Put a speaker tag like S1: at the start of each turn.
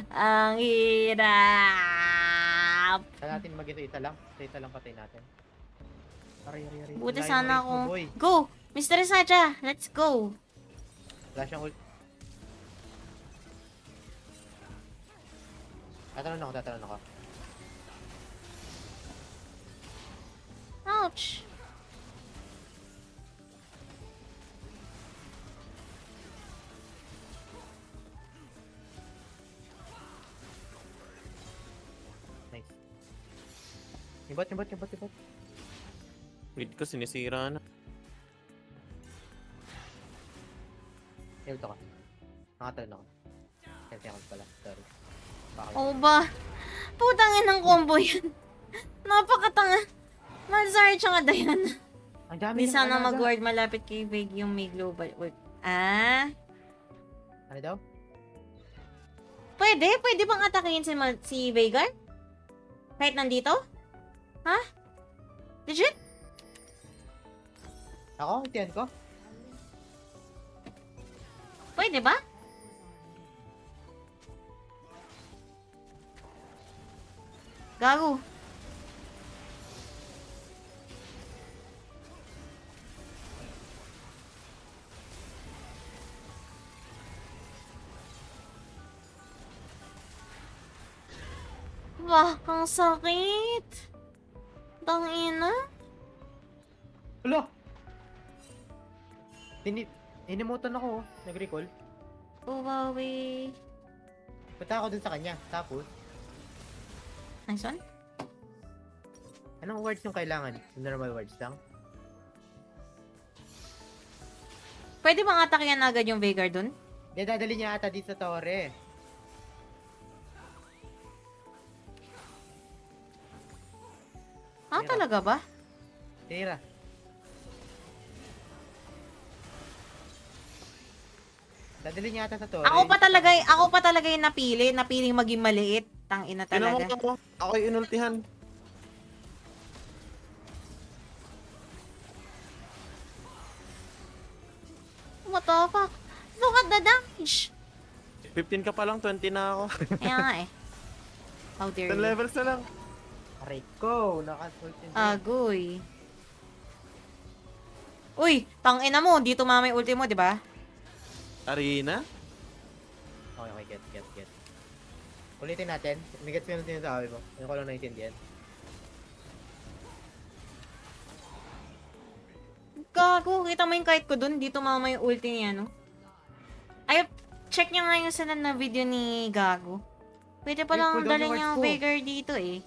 S1: Ang hirap.
S2: Saan natin mag-isa lang? Isa lang patay natin. Aray.
S1: Buti
S2: Wala yung
S1: sana
S2: ace mo,
S1: ako.
S2: boy.
S1: Go! Mr. Sacha, let's go.
S2: Wala siyang ult. Tatalon ako.
S1: Ouch.
S2: Nice. Ibot.
S3: Mid ko sinisira na.
S2: Ult ako. Nakatalon ako. Kaya ako pala. Sorry. Baka
S1: Oh ba? Putangin ng combo yan. Napakatanga. Malzar tsaka Diana.
S2: ang dami
S1: Di
S2: ng
S1: sana
S2: alaga.
S1: mag-ward malapit kay Veg yung may global ult. Ah?
S2: Ano daw?
S1: Pwede bang atakihin si Veigar? Kahit nandito? Ha? Legit?
S2: Ako? Itiyan ko?
S1: Pwede ba? Gago. Wah, ang sakit. Tangina.
S2: Hala! Inimutan ako. Nag-recall.
S1: Uwawi.
S2: Punta ako dun sa kanya. Tapos,
S1: Nice one.
S2: anong words yung kailangan? Yung normal words lang?
S1: Pwede bang atakihan agad yung Veigar dun?
S2: Hindi, dadali niya ata dito sa torre.
S1: Ah,
S2: Tira.
S1: talaga ba?
S2: Tira. Dadali niya ata sa torre.
S1: Ako pa talaga yung napiling maging maliit. Tangina talaga.
S3: Tinamot ako. Ako yung inultihan.
S1: What the fuck? Look at the damage.
S3: 15 ka pa lang, 20 na ako.
S1: Kaya nga eh. How dare
S3: 10
S1: you.
S3: levels na lang.
S2: Aray ko, nakasult yun.
S1: Agoy. Uy, tangina mo, dito mamay ulti mo, di ba?
S3: Arena?
S2: Okay, get. Ulitin natin. Nigets ko yung sinasabi mo. Hindi ko lang naintindihan.
S1: Gago, kita mo yung kahit ko dun, dito mamay ulti niya, no? Ay, check niya nga yung sunod na video ni Gago. Pwede pa
S2: Ay,
S1: lang
S2: cool down yung
S1: dalhin
S2: words
S1: yung
S2: ko.
S1: Veigar dito eh.